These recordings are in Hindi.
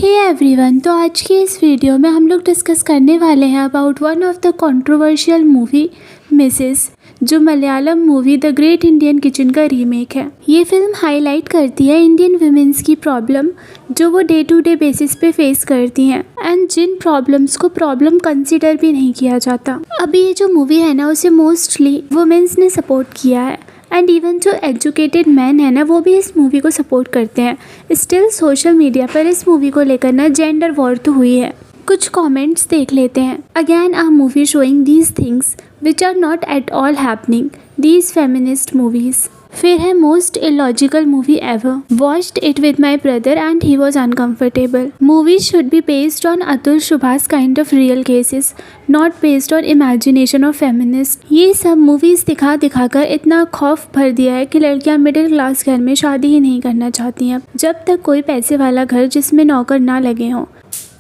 हे एवरीवन, तो आज की इस वीडियो में हम लोग डिस्कस करने वाले हैं about one of the controversial movie Mrs, जो Malayalam movie the great Indian kitchen का रीमेक है। ये फिल्म हाईलाइट करती है इंडियन वुमेन्स की प्रॉब्लम जो वो डे टू डे बेसिस पे फेस करती हैं एंड जिन प्रॉब्लम्स को प्रॉब्लम कंसिडर भी नहीं किया जाता। अभी ये जो मूवी है ना, उसे मोस्टली वुमेन्स ने सपोर्ट किया है एंड इवन जो एजुकेटेड मैन है ना, वो भी इस मूवी को सपोर्ट करते हैं। स्टिल सोशल मीडिया पर इस मूवी को लेकर ना जेंडर वॉर तो हुई है। कुछ कमेंट्स देख लेते हैं। Again a movie showing these things which are not at all happening, these feminist movies. फिर है most illogical movie ever, watched it with my brother and he was uncomfortable. Movies should be based on Atul Subhash kind of real cases, not based on imagination of feminist. ये सब मूवीज दिखा दिखाकर इतना खौफ भर दिया है कि लड़कियां मिडिल क्लास घर में शादी ही नहीं करना चाहती हैं जब तक कोई पैसे वाला घर जिसमें नौकर ना लगे हों,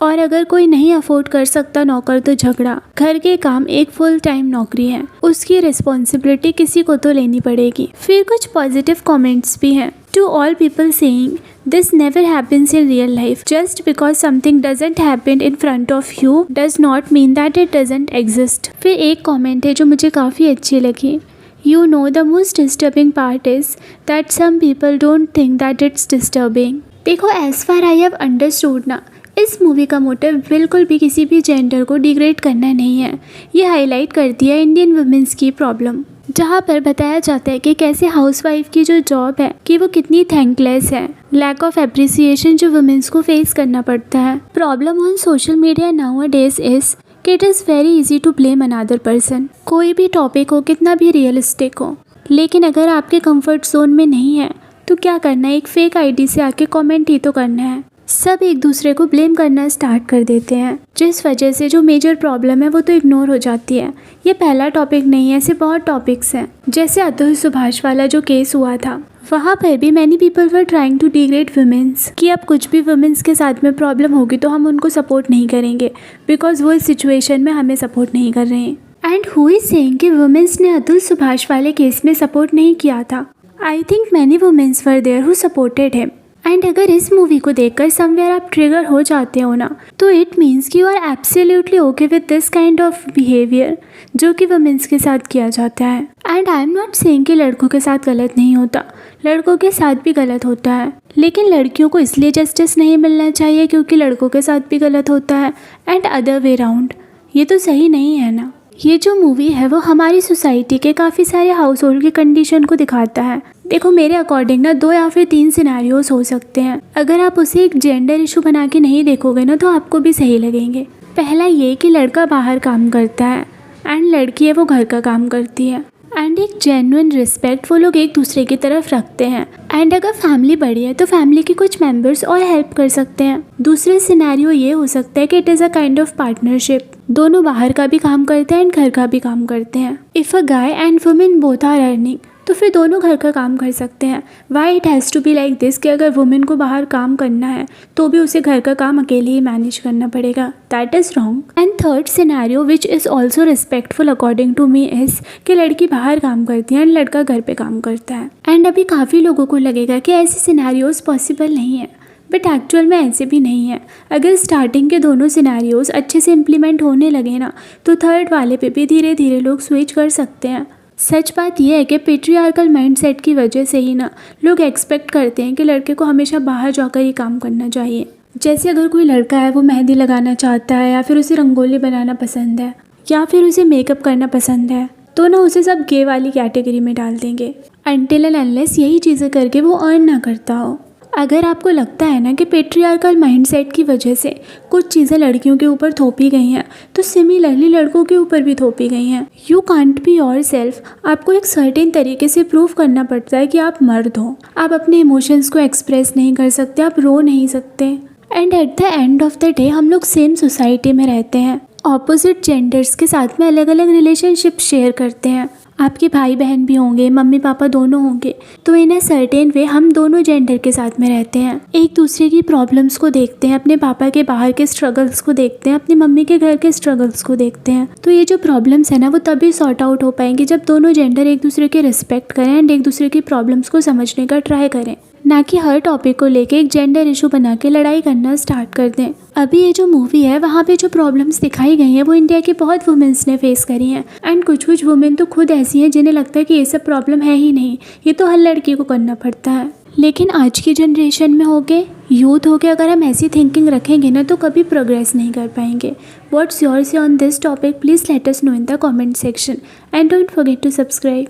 और अगर कोई नहीं अफोर्ड कर सकता नौकर तो झगड़ा। घर के काम एक फुल टाइम नौकरी है, उसकी रिस्पॉन्सिबिलिटी किसी को तो लेनी पड़ेगी। फिर कुछ पॉजिटिव कमेंट्स भी हैं। To all people saying this never happens in real life, just because something doesn't happen in front of you does not mean that it doesn't exist. फिर एक कॉमेंट है जो मुझे काफ़ी अच्छी लगी। You know the most disturbing part is that some people don't think that it's disturbing। देखो, as far I have understood ना, इस मूवी का मोटिव बिल्कुल भी किसी भी जेंडर को डिग्रेड करना नहीं है। ये हाईलाइट करती है इंडियन वुमेन्स की प्रॉब्लम, जहाँ पर बताया जाता है कि कैसे हाउसवाइफ की जो जॉब है कि वो कितनी थैंकलेस है, लैक ऑफ एप्रिसिएशन जो वुमेन्स को फेस करना पड़ता है। Problem on social media nowadays is कि it is very easy to blame another person. कोई भी टॉपिक हो, कितना भी रियलिस्टिक हो, लेकिन अगर आपके कंफर्ट जोन में नहीं है तो क्या करना है, एक फेक आईडी से आके कमेंट ही तो करना है। सब एक दूसरे को ब्लेम करना स्टार्ट कर देते हैं, जिस वजह से जो मेजर प्रॉब्लम है वो तो इग्नोर हो जाती है। ये पहला टॉपिक नहीं है, ऐसे बहुत टॉपिक्स हैं। जैसे अतुल सुभाष वाला जो केस हुआ था, वहाँ पर भी many people were trying to degrade womens कि अब कुछ भी वुमेन्स के साथ में प्रॉब्लम होगी तो हम उनको सपोर्ट नहीं करेंगे बिकॉज वो इस सिचुएशन में हमें सपोर्ट नहीं कर रहे हैं। एंड हु इज सेइंग कि वुमेन्स ने अतुल सुभाष वाले केस में सपोर्ट नहीं किया था? I think many womens were there who supported him. And अगर इस मूवी को देखकर समवेयर आप ट्रिगर हो जाते हो ना, तो इट मीन्स कि you are absolutely okay with this kind of behaviour जो कि वुमेन्स के साथ किया जाता है। And I am not saying कि लड़कों के साथ गलत नहीं होता, लड़कों के साथ भी गलत होता है, लेकिन लड़कियों को इसलिए जस्टिस नहीं मिलना चाहिए क्योंकि लड़कों के साथ भी गलत होता है एंड अदर वे राउंड। ये तो सही नहीं है ना। ये जो मूवी है वो हमारी सोसाइटी के काफ़ी सारे हाउस होल्ड की कंडीशन को दिखाता है। देखो, मेरे अकॉर्डिंग ना 2 या फिर 3 सिनेरियोस हो सकते हैं। अगर आप उसे एक जेंडर इशू बना के नहीं देखोगे ना तो आपको भी सही लगेंगे। पहला ये कि लड़का बाहर काम करता है एंड लड़की है वो घर का काम करती है, एंड एक जेन्युइन रिस्पेक्ट वो लोग एक दूसरे की तरफ रखते हैं। एंड अगर फैमिली बड़ी है तो फैमिली के कुछ मेंबर्स और हेल्प कर सकते हैं। दूसरे सिनेरियो ये हो सकता है कि it is a kind of partnership, दोनों बाहर का भी काम करते हैं एंड घर का भी काम करते हैं। If a guy and women both are earning, तो फिर दोनों घर का काम कर सकते हैं। Why it has to be like this कि अगर वुमेन को बाहर काम करना है तो भी उसे घर का काम अकेले ही मैनेज करना पड़ेगा? That is wrong. And third scenario which is also respectful according to me is कि लड़की बाहर काम करती है एंड लड़का घर पे काम करता है। एंड अभी काफ़ी लोगों को लगेगा कि ऐसे सिनेरियोज पॉसिबल नहीं है, बट एक्चुअल में ऐसे भी नहीं है। अगर स्टार्टिंग के दोनों सिनेरियोज अच्छे से इम्प्लीमेंट होने लगे ना, तो थर्ड वाले पे भी धीरे धीरे लोग स्विच कर सकते हैं। सच बात यह है कि पेट्रियार्कल माइंडसेट की वजह से ही ना लोग एक्सपेक्ट करते हैं कि लड़के को हमेशा बाहर जाकर ही काम करना चाहिए। जैसे अगर कोई लड़का है वो मेहंदी लगाना चाहता है, या फिर उसे रंगोली बनाना पसंद है, या फिर उसे मेकअप करना पसंद है, तो ना उसे सब गे वाली कैटेगरी में डाल देंगे अनटिल एंड अनलेस यही चीज़ें करके वो अर्न ना करता हो। अगर आपको लगता है ना कि पेट्रियार्कल माइंडसेट की वजह से कुछ चीज़ें लड़कियों के ऊपर थोपी गई हैं, तो सिमिलरली लड़कों के ऊपर भी थोपी गई हैं। You can't be your self. आपको एक सर्टेन तरीके से प्रूव करना पड़ता है कि आप मर्द हो। आप अपने इमोशंस को एक्सप्रेस नहीं कर सकते, आप रो नहीं सकते। And at the end of the day हम लोग सेम सोसाइटी में रहते हैं, ऑपोजिट जेंडर्स के साथ में अलग अलग रिलेशनशिप शेयर करते हैं। आपके भाई बहन भी होंगे, मम्मी पापा दोनों होंगे, तो इन अ सर्टेन वे हम दोनों जेंडर के साथ में रहते हैं, एक दूसरे की प्रॉब्लम्स को देखते हैं, अपने पापा के बाहर के स्ट्रगल्स को देखते हैं, अपनी मम्मी के घर के स्ट्रगल्स को देखते हैं। तो ये जो प्रॉब्लम्स है ना वो तभी सॉर्ट आउट हो पाएंगे जब दोनों जेंडर एक दूसरे के रिस्पेक्ट करें एंड एक दूसरे की प्रॉब्लम्स को समझने का ट्राई करें। ना कि हर टॉपिक को लेके एक जेंडर इशू बना के लड़ाई करना स्टार्ट कर दें। अभी ये जो मूवी है वहाँ पे जो प्रॉब्लम्स दिखाई गई हैं वो इंडिया की बहुत वुमेन्स ने फेस करी हैं। एंड कुछ वुमेन तो खुद ऐसी हैं जिन्हें लगता है कि ये सब प्रॉब्लम है ही नहीं, ये तो हर लड़की को करना पड़ता है। लेकिन आज की जनरेशन में हो गए, यूथ हो गए, अगर हम ऐसी थिंकिंग रखेंगे ना तो कभी प्रोग्रेस नहीं कर पाएंगे। What's your say on this topic? Please let us know in the comment section and don't forget to subscribe.